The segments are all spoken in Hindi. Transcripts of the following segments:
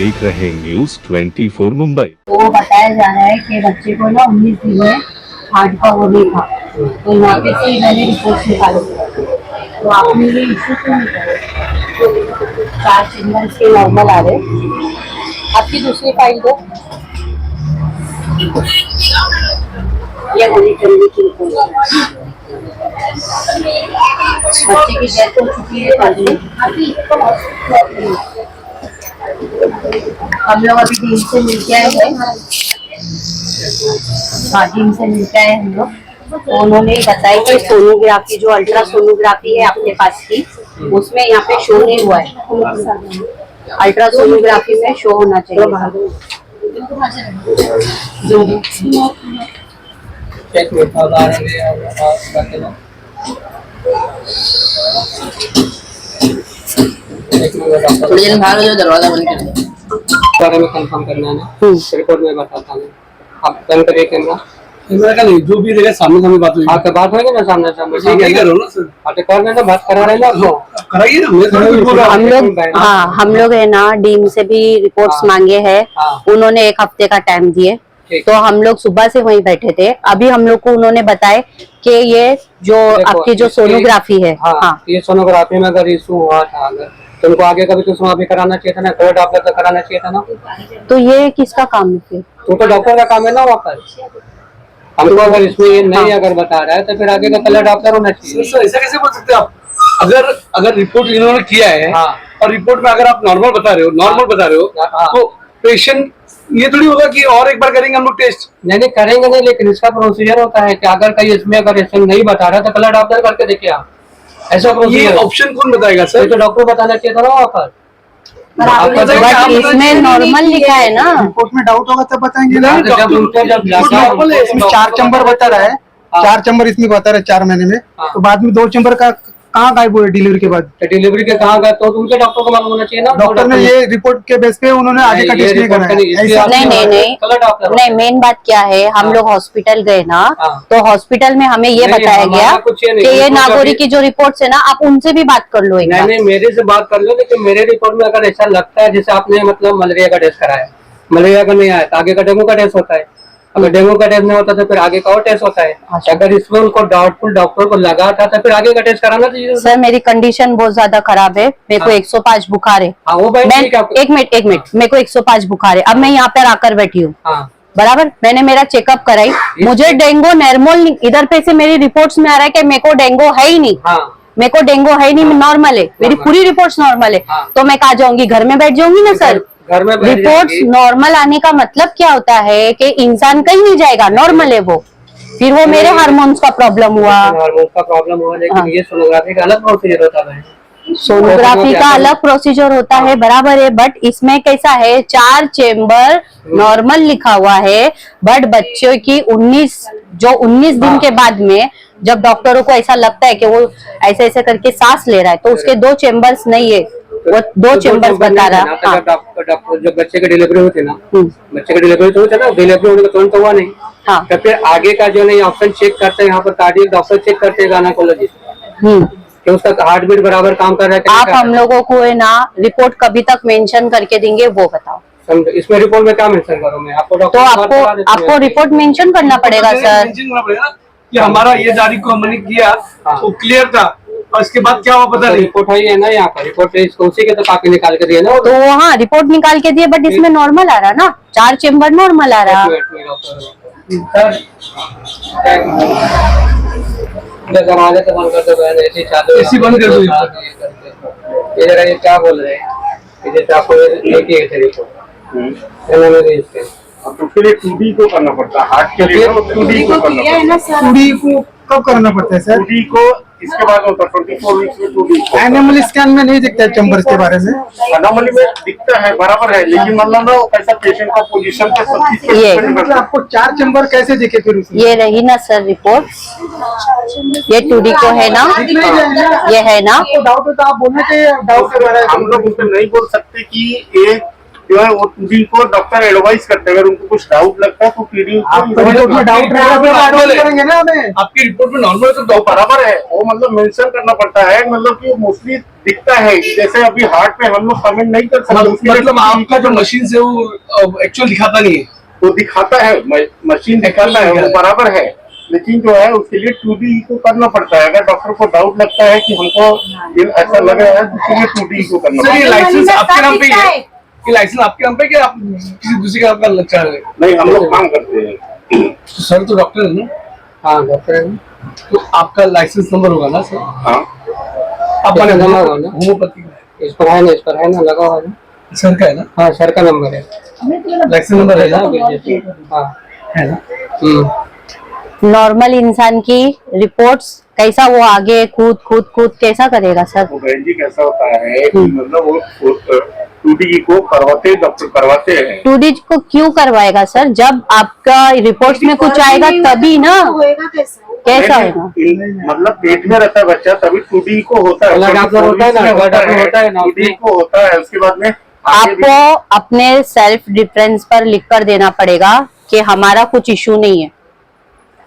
देख रहे हैं News 24 मुंबई। तो बताया जा रहा है कि बच्चे को ना 19 दिन में हार्ट का वो नहीं था, तो यहाँ पे से मैंने रिपोर्ट निकाली। तो आपने ये इशू क्यों निकाला? 4 चेंबर्स के नॉर्मल आ रहे। आपकी दूसरी फाइल दो। ये होनी चाहिए कि बच्चे की डेथ हो चुकी है। हम लोग अभी टीम से मिलके आए हैं। हाँ, टीम से मिलके आए हम लोग। तो उन्होंने बताया कि सोनोग्राफी, जो अल्ट्रा सोनोग्राफी है आपके पास की, उसमें यहाँ पे शो नहीं हुआ है। अल्ट्रा सोनोग्राफी में शो होना चाहिए। जो दरवाजा बंद कर दो, बारे में कंफर्म करना है ना, रिपोर्ट में बताता हूँ। आप बंद करिए कैमरा। कैमरा का नहीं, जो भी रहेगा सामने सामने बात होगी। आपसे बात होगी ना सामने सामने। ठीक है, करो ना सर। आपसे कर लेना, बात करा रहे ना आपको, कराइए ना। हम लोग है ना, डीम से भी रिपोर्ट्स मांगे हैं। उन्होंने 1 हफ्ते का टाइम दिए, तो हम लोग सुबह से वहीं बैठे थे। अभी हम लोग को उन्होंने बताया कि ये जो आपकी जो सोनोग्राफी है, हाँ, ये सोनोग्राफी में अगर इशू हुआ था, अगर तुमको आगे कभी तो सोनोग्राफी कराना चाहिए था ना, कलर डॉक्टर का कराना चाहिए था ना। तो ये किसका काम है फिर? तो डॉक्टर का काम है ना। वहाँ पर हमको अगर इसमें ये नहीं अगर बता रहा है तो फिर आगे का कलर डॉक्टर होना चाहिए। ऐसा कैसे बोल सकते हैं आप? अगर रिपोर्ट इन्होंने किया है और रिपोर्ट में अगर आप नॉर्मल बता रहे हो तो पेशेंट ये थोड़ी होगा कि और एक बार करेंगे हम लोग टेस्ट। नहीं करेंगे नहीं, लेकिन इसका प्रोसीजर होता है कि अगर कहीं इसमें अगर ऐसा नहीं बता रहा तो कलर डॉक्टर करके देखिए आप। ऐसा प्रोसीजर ऑप्शन कौन बताएगा सर? तो डॉक्टर बताना चाहिए था ना वहाँ पर। इसमें नॉर्मल लिखा है ना। रिपोर्ट में डाउट होगा तब बताएंगे ना। इसमें 4 चैम्बर बता रहा है, 4 चैम्बर इसमें बता रहा है 4 महीने में, तो बाद में 2 चैम्बर का कहाँ गायब हुए डिलीवरी के बाद? डिलीवरी के कहाँ गए तो उनके डॉक्टर को मालूम होना चाहिए ना। डॉक्टर ने ये रिपोर्ट के बेस पे उन्होंने आगे का टेस्ट नहीं कराया। नहीं, मेन बात क्या है, हम लोग हॉस्पिटल गए ना, तो हॉस्पिटल में हमें ये बताया गया कि ये नागौरी की जो रिपोर्ट्स है ना, आप उनसे भी बात कर लो। नहीं, मेरे से बात कर लो, लेकिन मेरे रिपोर्ट में अगर ऐसा लगता है जैसे आपने मतलब मलेरिया का टेस्ट कराया, मलेरिया का नहीं आया तो आगे का डेंगू का टेस्ट होता है। अगर डेंगू का टेस्ट नहीं होता तो फिर आगे का और टेस्ट होता है। अगर इसमें उनको डाउटफुल डॉक्टर को लगा था तो फिर आगे का टेस्ट कराना चाहिए। सर, मेरी कंडीशन बहुत ज्यादा खराब है, मेरे को 105 बुखार है। एक मिनट, मेरे को 105 बुखार है। अब मैं यहाँ पर आकर बैठी हूँ, बराबर। मैंने मेरा चेकअप कराई, मुझे डेंगू नॉर्मल, इधर पे से मेरी रिपोर्ट्स में आ रहा है कि मेरे को डेंगू है ही नहीं। मेरे को डेंगू है ही नहीं, नॉर्मल है, मेरी पूरी रिपोर्ट्स नॉर्मल है। तो मैं कहाँ जाऊंगी? घर में बैठ जाऊंगी ना सर। घर में रिपोर्ट्स नॉर्मल आने का मतलब क्या होता है कि इंसान कहीं नहीं जाएगा, नॉर्मल है वो। फिर वो मेरे हार्मोन्स का प्रॉब्लम हुआ, लेकिन ये सोनोग्राफी का अलग प्रोसीजर होता है। सोनोग्राफी का अलग प्रोसीजर होता है, बराबर है। बट इसमें कैसा है, 4 चेम्बर नॉर्मल लिखा हुआ है, बट बच्चों की 19 दिन के बाद में जब डॉक्टरों को ऐसा लगता है कि वो ऐसे ऐसे करके सांस ले रहा है, तो उसके 2 चेम्बर्स नहीं है, वो 2 चेम्बर्स बता रहा। डॉक्टर जब बच्चे की डिलीवरी होती ना, बच्चे की डिलीवरी तो होती है ना, डिलीवरी होने का तुरंत हुआ नहीं, तो फिर आगे का जो नहीं ऑप्शन चेक करते हैं, यहाँ पर कार्डियक डॉक्टर चेक करते हैं, गायनेकोलॉजिस्ट, कि उसका हार्ट बीट बराबर काम कर रहा है। आप हम लोगों को है ना रिपोर्ट कभी तक मेंशन करके देंगे, वो बताओ। इसमें रिपोर्ट में क्या मेंशन करूँ मैं आपको? तो आपको रिपोर्ट मेंशन करना पड़ेगा सर, कि हमारा ये तारीख को हमने किया वो क्लियर था, और इसके बाद क्या हुआ पता नहीं। रिपोर्ट है ना, यहाँ पर रिपोर्ट इसको उसी के तो कापी निकाल के दिए ना। तो हाँ, रिपोर्ट निकाल के दिए, बट इसमें नॉर्मल आ रहा ना, 4 चेम्बर नॉर्मल आ रहा। दरवाजे तो बंद कर दो, ऐसी बंद कर दो। ये क्या बोल रहे हैं? जैसे आपको तो फिर 2D को करना पड़ता है, हार्ट के लिए 2D को करना पड़ता है। 2D को कब करना पड़ता है सर? 2D को इसके बाद होता है 24 वीक्स में 2D को। एनोमली स्कैन में नहीं दिखता है चैम्बर्स के बारे में? एनोमली में दिखता है, बराबर है, लेकिन मतलब ना कैसा पेशेंट का पोजीशन पे सब चीज। आपको 4 चैम्बर कैसे दिखे फिर उसमें? ये रही ना सर रिपोर्ट, ये 2D को है ना, ये है ना। आपको डाउट होता आप बोलने के डाउट के बारे में हम लोग उसमें नहीं बोल सकते कि एक जो है वो टूडी को डॉक्टर एडवाइस करते हैं, अगर उनको कुछ डाउट लगता है तो टूडी रिपोर्ट में डाउट रहेगा तो advise करेंगे ना हमें। आपकी रिपोर्ट में नॉर्मल तो बराबर है, वो मतलब मेंशन करना पड़ता है, मतलब कि मोस्टली दिखता है, जैसे अभी हार्ट पे हम लोग कमेंट नहीं कर सकते, मतलब आपका जो मशीन से वो एक्चुअल दिखाता नहीं है, वो दिखाता है, मशीन दिखाता है, वो बराबर है, लेकिन जो है उसके लिए टूडी को करना पड़ता है। अगर डॉक्टर को डाउट लगता है कि हमको ऐसा लग रहा है तो उसके लिए टूडी को करना सर ये पड़ता है। लाइसेंस आपके नाम पे ही है? ये लाइसेंस आपके नाम पे कि आप किसी दूसरे के नाम का चाह रहे हैं? नहीं, हम लोग काम करते हैं। सर तो डॉक्टर है ना? हाँ डॉक्टर है। तो आपका लाइसेंस नंबर होगा ना सर? हाँ, आपका इसका नंबर नंबर होगा ना? होम्योपैथी का इस पर है ना लगा हुआ है ना? सर का है ना? हाँ सर का नंबर है। लाइसेंस नंबर है ना? हाँ है ना? नॉर्मल इंसान की रिपोर्ट्स कैसा वो आगे कूद कैसा करेगा सर? वो बहन जी कैसा होता है कि मतलब वो टूडी को करवाते, डॉक्टर करवाते हैं। 2D को क्यों करवाएगा सर? जब आपका रिपोर्ट्स में कुछ आएगा तभी ना। कैसा होगा? मतलब पेट में रहता है बच्चा तभी टूडी को होता है, ब्लड डॉक्टर होता है ना, ब्लड डॉक्टर होता है ना, टूडी को होता है। उसके बाद में आपको अपने सेल्फ डिफरेंस पर लिख कर देना पड़ेगा कि हमारा कुछ इशू नहीं है।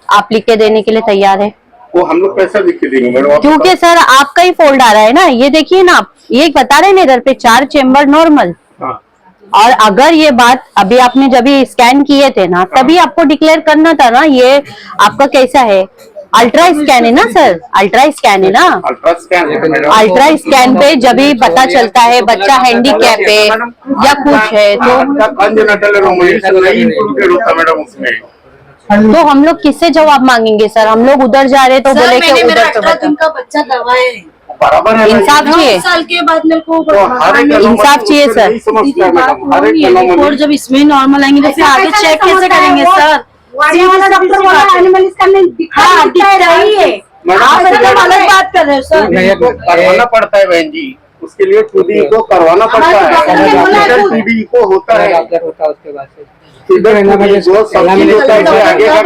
आप लिख के देने के लिए तैयार है? वो हम लोग कैसा लिख के देंगे मैडम? क्योंकि सर आपका ही फोल्ड आ रहा है ना, ये देखिए ना आप, ये बता रहे हैं ना इधर पे 4 चेम्बर नॉर्मल। हाँ, और अगर ये बात अभी आपने जब ये स्कैन किए थे ना तभी आपको डिक्लेयर करना था ना, ये आपका कैसा है? अल्ट्रा स्कैन है ना सर? अल्ट्रा स्कैन है ना? अल्ट्रा स्कैन है मैडम। अल्ट्रा स्कैन पे जब भी पता चलता है बच्चा हैंडीकैप है या कुछ है तो कंजेनिटल एनोमलीज नहीं इंक्लूडेड होता मैडम उसमें। तो हम लोग किससे जवाब मांगेंगे सर? हम लोग उधर जा रहे तो बोले कि उधर तो 18 दिन का बच्चा करवाए, बराबर है, इंसाफ चाहिए। 9 साल के बाद मेरे को तो हर एक इंसाफ चाहिए सर। नहीं समझता है मैडम, हर एक रिपोर्ट एनोमली जब इसमें नॉर्मल आएंगे तो फिर आगे चेक कैसे करेंगे सर? डॉक्टर बोला एनिमल स्कैन में दिखा रही है, आप एकदम अलग बात कर रहे हो सर। करवाना पड़ता है बहन जी, उसके लिए टूडी को करवाना पड़ता है, टूडी को होता है, डॉक्टर होता है उसके बाद से इधर टूडी को सब चीज होता है, आगे का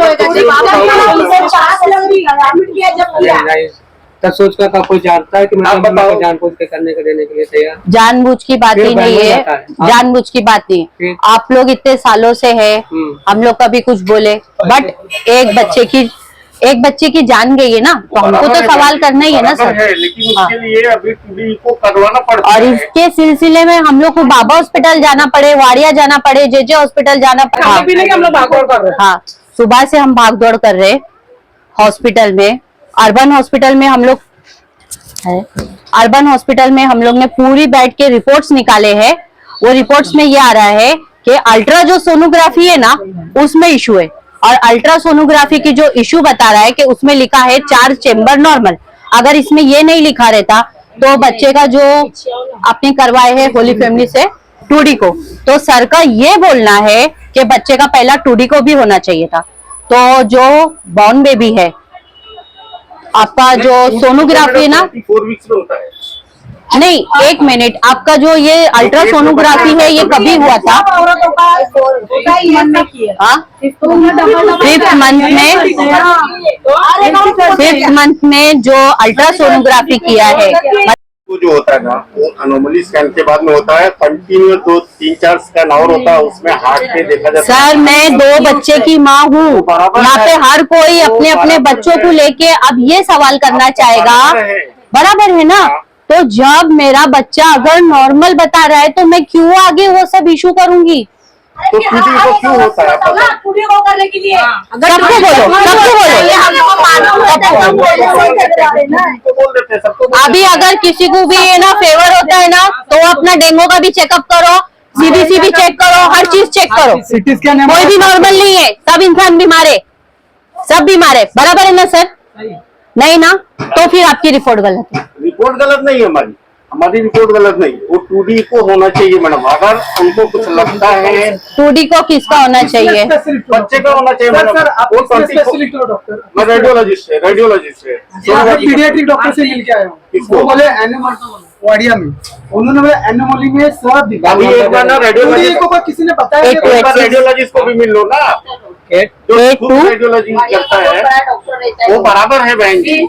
तब सोच कर का कोई जानता है कि मतलब जानबूझ के करने के देने के लिए तैयार? जानबूझ की बात ही नहीं है, जानबूझ की बात नहीं। आप लोग इतने सालों से है, हम लोग कभी कुछ बोले, बट एक बच्चे की जान गई है ना, तो हमको तो सवाल करना ही है ना सर। लेकिन उसके लिए अभी टूडी को करवाना पड़ता और है। इसके सिलसिले में हम लोग को बाबा हॉस्पिटल जाना पड़े, वाड़िया जाना पड़े, जे हॉस्पिटल जाना पड़े। हम लोग भागदौड़ कर रहे हैं। हाँ, सुबह से हम भागदौड़ कर रहे हॉस्पिटल में। अर्बन हॉस्पिटल में हम लोग ने पूरी बैठ के रिपोर्ट्स निकाले हैं। वो रिपोर्ट्स में ये आ रहा है कि अल्ट्रा जो सोनोग्राफी है ना उसमें इशू है, और अल्ट्रा सोनोग्राफी की जो इशू बता रहा है कि उसमें लिखा है 4 चेम्बर नॉर्मल। अगर इसमें ये नहीं लिखा रहता तो बच्चे का जो आपने करवाए है होली फैमिली से 2D को, तो सर का ये बोलना है कि बच्चे का पहला 2D को भी होना चाहिए था। तो जो बॉर्न बेबी है आपका जो सोनोग्राफी है ना, 4 वीक्स में होता है। नहीं 1 मिनट, आपका जो ये अल्ट्रा सोनोग्राफी है ये कभी हुआ था? फिफ्थ मंथ में जो अल्ट्रा सोनोग्राफी किया है वो जो होता है ना वो अनोमली स्कैन के बाद में होता है, कंटिन्यूअस 2-3-4 स्कैन और होता है, उसमें हार्ट पे देखा जाता है। सर मैं 2 बच्चे की माँ हूँ, यहाँ पे हर कोई अपने अपने बच्चों को लेके अब ये सवाल करना चाहेगा, बराबर है ना? तो जब मेरा बच्चा अगर नॉर्मल बता रहा है तो मैं क्यों आगे वो सब इशू करूंगी? तो टूडी को क्यों होता है पता? टूडी को करने के लिए सबको बोल सबको अभी अगर किसी को भी है ना फेवर होता है ना तो अपना डेंगू का भी चेकअप करो, सीबीसी भी चेक करो, हर चीज चेक करो। सिटी स्कैन कोई भी नॉर्मल नहीं है, सब इंसान बीमार है, सब बीमार है, बराबर है ना सर? नहीं ना, तो फिर आपकी रिपोर्ट गलत है। रिपोर्ट गलत नहीं है, हमारी रिपोर्ट गलत नहीं, वो टूडी को होना चाहिए मैडम। अगर उनको कुछ लगता है 2D को किसका होना चाहिए? बच्चे का होना चाहिए मैडम। मैं रेडियोलॉजिस्ट है पीडियाट्रिक डॉक्टर से मिल के आया हूँ, वो बोले एनिमल वाड़िया में, उन्होंने बोला एनिमोली में सब दिखा। अभी एक बार ना रेडियोलॉजिस्ट को किसी ने बताया, रेडियोलॉजिस्ट को भी मिल लो ना, जो रेडियोलॉजी करता है वो बराबर है बहन जी।